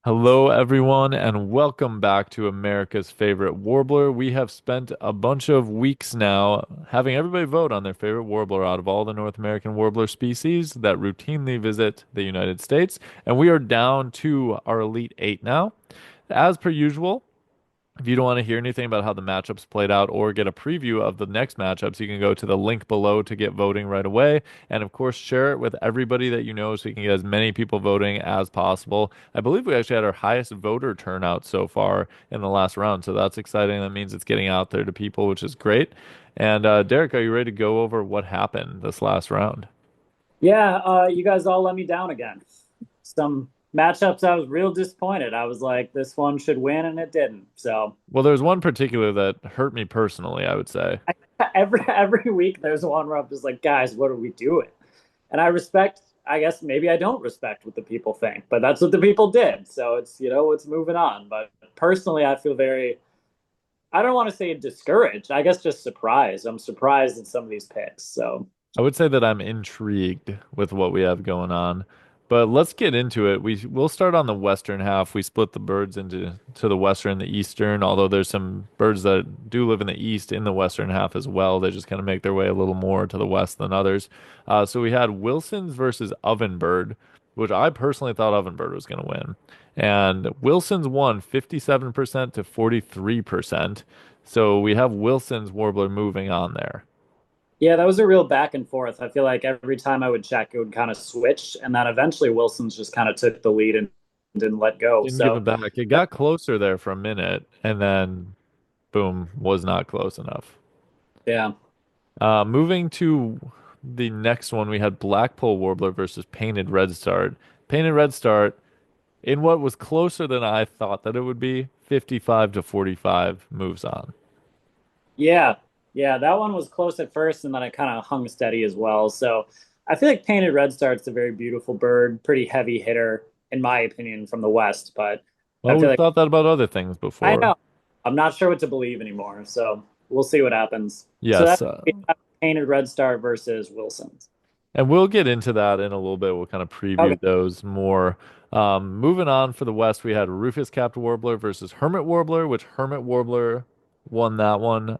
Hello, everyone, and welcome back to America's favorite warbler. We have spent a bunch of weeks now having everybody vote on their favorite warbler out of all the North American warbler species that routinely visit the United States, and we are down to our Elite Eight now. As per usual, if you don't want to hear anything about how the matchups played out or get a preview of the next matchups, you can go to the link below to get voting right away. And of course, share it with everybody that you know so we can get as many people voting as possible. I believe we actually had our highest voter turnout so far in the last round. So that's exciting. That means it's getting out there to people, which is great. And Derek, are you ready to go over what happened this last round? Yeah, you guys all let me down again. Some matchups I was real disappointed. I was like, this one should win, and it didn't. So Well, there's one particular that hurt me personally, I would say. every week there's one where I'm just like, guys, what are we doing? And I respect. I guess maybe I don't respect what the people think, but that's what the people did. So it's moving on. But personally, I feel very. I don't want to say discouraged. I guess just surprised. I'm surprised at some of these picks. So I would say that I'm intrigued with what we have going on. But let's get into it. We'll start on the western half. We split the birds into the western and the eastern, although there's some birds that do live in the east in the western half as well. They just kind of make their way a little more to the west than others. So we had Wilson's versus Ovenbird, which I personally thought Ovenbird was going to win. And Wilson's won 57% to 43%. So we have Wilson's Warbler moving on there. yeah, that was a real back and forth. I feel like every time I would check, it would kind of switch, and then eventually Wilson's just kind of took the lead and didn't let go. Didn't give So it back. It got closer there for a minute, and then boom, was not close enough. yeah, Moving to the next one, we had Blackpool Warbler versus Painted Redstart. Painted Redstart, in what was closer than I thought that it would be, 55 to 45 moves on. yeah, yeah. That one was close at first, and then it kind of hung steady as well. So I feel like Painted Red Star's a very beautiful bird, pretty heavy hitter in my opinion from the West. But I Well, feel we've like thought that about other things I before. know I'm not sure what to believe anymore. So we'll see what happens. So Yes, that's Painted Red Star versus Wilson's. and we'll get into that in a little bit. We'll kind of Okay. preview those more. Moving on for the West, we had Rufous Capped Warbler versus Hermit Warbler, which Hermit Warbler won that one.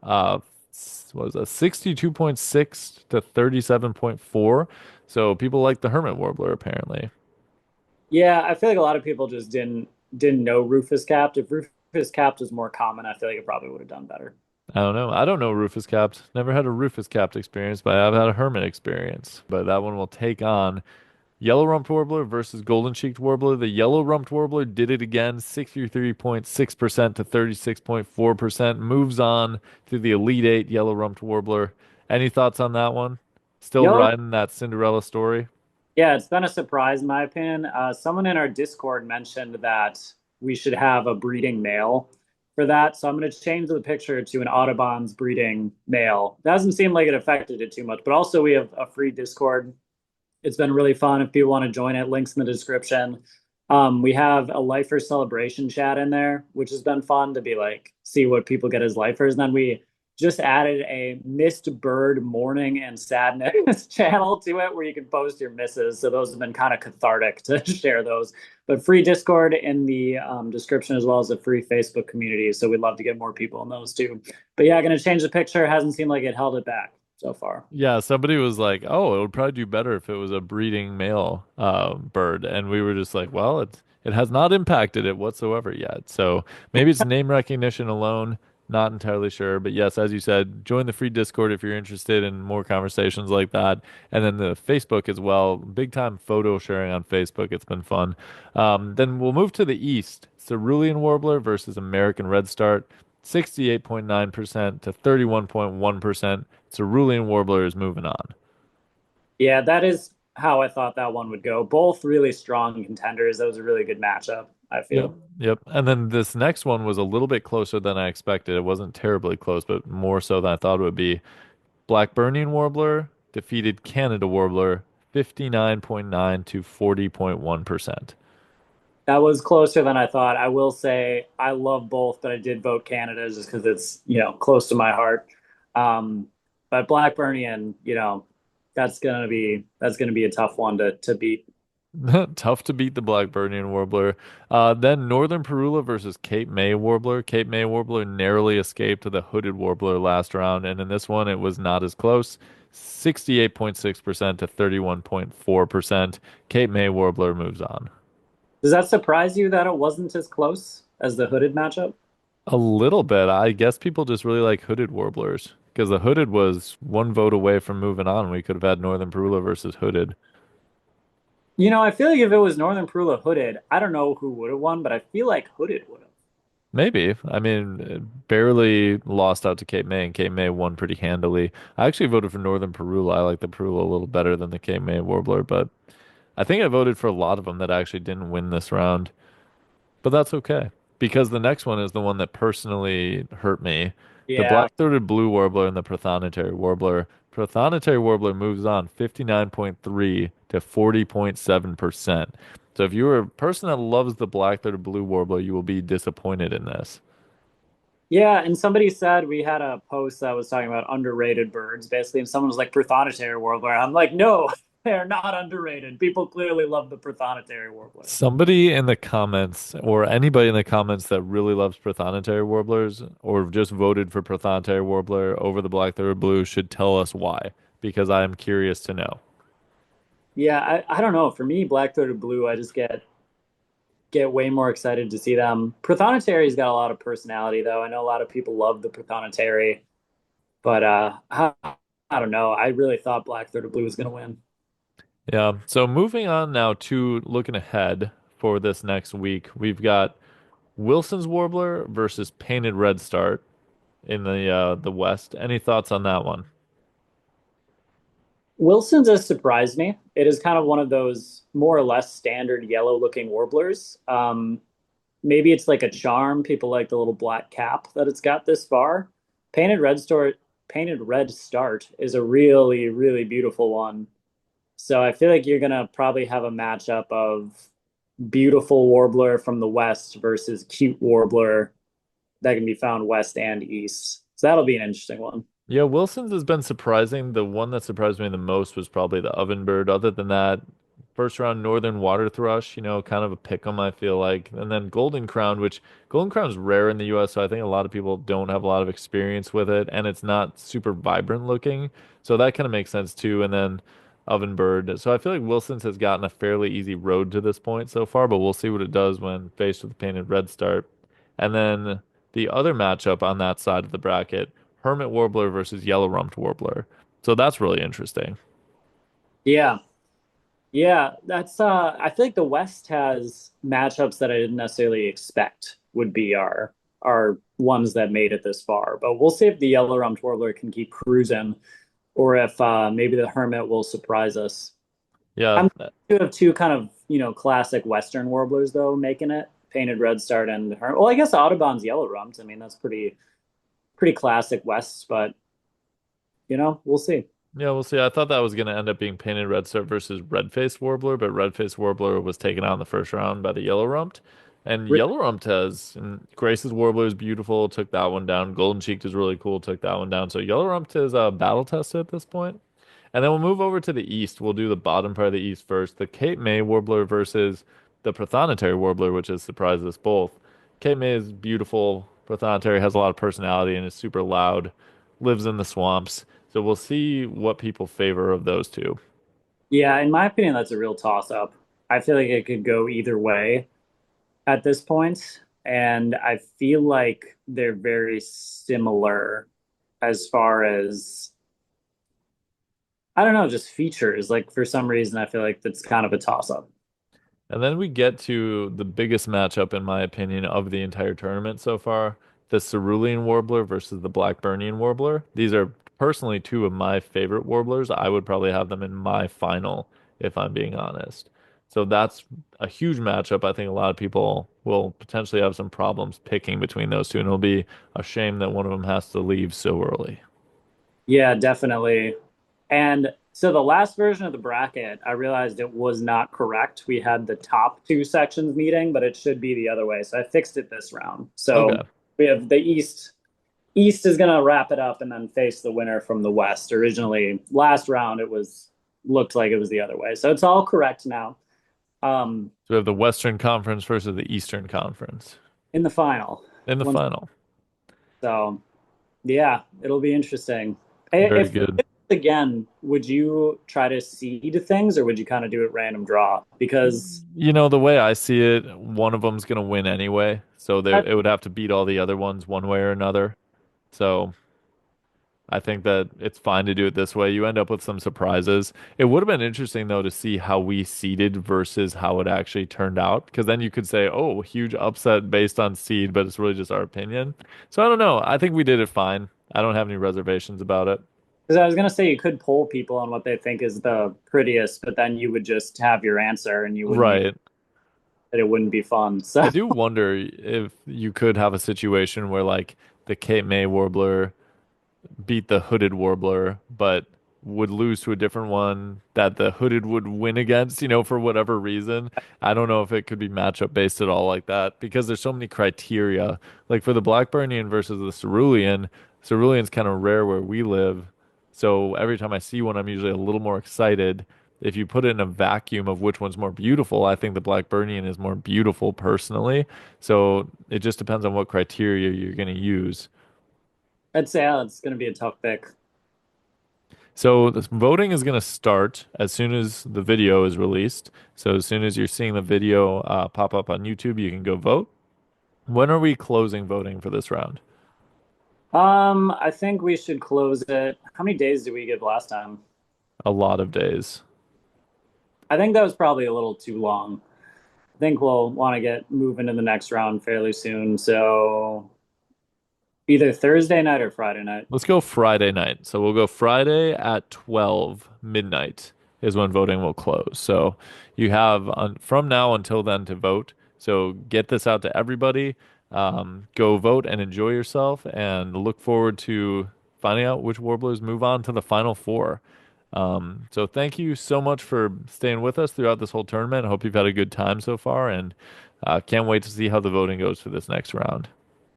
Was a 62.6 to 37.4. So people like the Hermit Warbler apparently. Yeah, I feel like a lot of people just didn't know Rufus capped. If Rufus capped was more common, I feel like it probably would have done better. I don't know. I don't know Rufous Capped. Never had a Rufous Capped experience, but I've had a Hermit experience. But that one will take on Yellow-rumped warbler versus golden-cheeked warbler. The yellow-rumped warbler did it again, 63.6% to 36.4%. Moves on to the Elite Eight yellow-rumped warbler. Any thoughts on that one? Still Yellow, riding that Cinderella story? yeah, it's been a surprise in my opinion. Someone in our Discord mentioned that we should have a breeding male for that, so I'm going to change the picture to an Audubon's breeding male. That doesn't seem like it affected it too much, but also we have a free Discord. It's been really fun. If people want to join it, links in the description. We have a lifer celebration chat in there, which has been fun to be like see what people get as lifers. And then we just added a missed bird mourning and sadness channel to it where you can post your misses. So those have been kind of cathartic to share those. But free Discord in the description as well as a free Facebook community. So we'd love to get more people in those too. But yeah, going to change the picture. Hasn't seemed like it held it back so far. Yeah, somebody was like, "Oh, it would probably do better if it was a breeding male bird," and we were just like, "Well, it has not impacted it whatsoever yet." So maybe it's name recognition alone. Not entirely sure, but yes, as you said, join the free Discord if you're interested in more conversations like that, and then the Facebook as well. Big time photo sharing on Facebook. It's been fun. Then we'll move to the east. Cerulean Warbler versus American Redstart. 68.9% to 31.1%. Cerulean Warbler is moving on. Yeah, that is how I thought that one would go. Both really strong contenders. That was a really good matchup, I Yep. feel. Yep. And then this next one was a little bit closer than I expected. It wasn't terribly close, but more so than I thought it would be. Blackburnian Warbler defeated Canada Warbler 59.9 to 40.1%. That was closer than I thought. I will say I love both, but I did vote Canada just because it's, close to my heart. Um, but Blackburnian, that's gonna be a tough one to beat. Tough to beat the Blackburnian Warbler. Then Northern Parula versus Cape May Warbler. Cape May Warbler narrowly escaped to the Hooded Warbler last round, and in this one it was not as close. 68.6% to 31.4%. Cape May Warbler moves on. Does that surprise you that it wasn't as close as the hooded matchup? A little bit. I guess people just really like Hooded Warblers because the Hooded was one vote away from moving on. We could have had Northern Parula versus Hooded. I feel like if it was Northern Parula hooded, I don't know who would have won, but I feel like hooded would have. Maybe. I mean, it barely lost out to Cape May, and Cape May won pretty handily. I actually voted for Northern Parula. I like the Parula a little better than the Cape May Warbler, but I think I voted for a lot of them that actually didn't win this round. But that's okay because the next one is the one that personally hurt me. The Yeah. black-throated blue warbler and the prothonotary warbler. Prothonotary warbler moves on 59.3 to 40.7%. So if you're a person that loves the black-throated blue warbler, you will be disappointed in this. Yeah, and somebody said we had a post that was talking about underrated birds, basically, and someone was like Prothonotary warbler. I'm like, no, they're not underrated. People clearly love the Prothonotary warbler. Somebody in the comments, or anybody in the comments that really loves prothonotary warblers, or just voted for prothonotary warbler over the black-throated blue, should tell us why, because I am curious to know. Yeah, I don't know. For me, black-throated blue, I just get way more excited to see them. Prothonotary's got a lot of personality, though. I know a lot of people love the Prothonotary, but I don't know. I really thought black-throated blue was going to win. Yeah. So moving on now to looking ahead for this next week, we've got Wilson's Warbler versus Painted Red Start in the West. Any thoughts on that one? Wilson's has surprised me. It is kind of one of those more or less standard yellow looking warblers. Maybe it's like a charm. People like the little black cap that it's got this far. Painted Red Start is a really, really beautiful one. So I feel like you're gonna probably have a matchup of beautiful warbler from the west versus cute warbler that can be found west and east. So that'll be an interesting one. Yeah, Wilson's has been surprising. The one that surprised me the most was probably the Ovenbird. Other than that, first round Northern Water Thrush, kind of a pick 'em, I feel like. And then Golden Crown, which Golden Crown's rare in the US, so I think a lot of people don't have a lot of experience with it, and it's not super vibrant looking. So that kind of makes sense too. And then Ovenbird. So I feel like Wilson's has gotten a fairly easy road to this point so far, but we'll see what it does when faced with the Painted Red Start. And then the other matchup on that side of the bracket. Hermit Warbler versus Yellow Rumped Warbler. So that's really interesting. Yeah. Yeah, that's I feel like the West has matchups that I didn't necessarily expect would be our ones that made it this far. But we'll see if the Yellow Rumped Warbler can keep cruising or if maybe the Hermit will surprise us. Yeah, I'm two of two kind of, classic Western warblers though, making it. Painted Red Start and Hermit. Well, I guess Audubon's Yellow Rumped. I mean, that's pretty classic West, but we'll see. yeah, we'll see. I thought that was going to end up being Painted Red Start versus Red-Faced Warbler, but Red-Faced Warbler was taken out in the first round by the Yellow Rumped. And Yellow Rumped and Grace's Warbler is beautiful, took that one down. Golden Cheeked is really cool, took that one down. So Yellow Rumped is battle tested at this point. And then we'll move over to the east. We'll do the bottom part of the east first. The Cape May Warbler versus the Prothonotary Warbler, which has surprised us both. Cape May is beautiful. Prothonotary has a lot of personality and is super loud, lives in the swamps. So we'll see what people favor of those two. Yeah, in my opinion, that's a real toss up. I feel like it could go either way at this point, and I feel like they're very similar as far as I don't know, just features. Like for some reason, I feel like that's kind of a toss up. And then we get to the biggest matchup, in my opinion, of the entire tournament so far, the Cerulean Warbler versus the Blackburnian Warbler. These are personally two of my favorite warblers. I would probably have them in my final, if I'm being honest. So that's a huge matchup. I think a lot of people will potentially have some problems picking between those two, and it'll be a shame that one of them has to leave so early. Yeah, definitely. And so the last version of the bracket, I realized it was not correct. We had the top two sections meeting, but it should be the other way. So I fixed it this round. So Okay. we have the East. East is going to wrap it up and then face the winner from the West. Originally, last round, it was looked like it was the other way. So it's all correct now. um, So we have the Western Conference versus the Eastern Conference in the final. in the Once, final. so yeah, it'll be interesting. Very If good. again, would you try to seed things or would you kind of do it random draw? Because The way I see it, one of them's gonna win anyway, so it would have to beat all the other ones one way or another. So I think that it's fine to do it this way. You end up with some surprises. It would have been interesting though to see how we seeded versus how it actually turned out, because then you could say, "Oh, huge upset based on seed," but it's really just our opinion. So I don't know. I think we did it fine. I don't have any reservations about it. I was gonna say you could poll people on what they think is the prettiest, but then you would just have your answer and you wouldn't even Right. that it wouldn't be fun. So I do wonder if you could have a situation where like the Cape May Warbler beat the hooded warbler, but would lose to a different one that the hooded would win against, for whatever reason. I don't know if it could be matchup based at all like that because there's so many criteria. Like for the Blackburnian versus the Cerulean, Cerulean's kind of rare where we live. So every time I see one, I'm usually a little more excited. If you put it in a vacuum of which one's more beautiful, I think the Blackburnian is more beautiful personally. So it just depends on what criteria you're going to use. I'd say it's gonna be a tough pick. So this voting is going to start as soon as the video is released. So as soon as you're seeing the video pop up on YouTube, you can go vote. When are we closing voting for this round? I think we should close it. How many days did we give last time? A lot of days. I think that was probably a little too long. I think we'll want to get moving to the next round fairly soon. So either Thursday night or Friday night. Let's go Friday night. So we'll go Friday at 12 midnight is when voting will close. So you have from now until then to vote. So get this out to everybody. Go vote and enjoy yourself and look forward to finding out which warblers move on to the final four. So thank you so much for staying with us throughout this whole tournament. I hope you've had a good time so far and can't wait to see how the voting goes for this next round.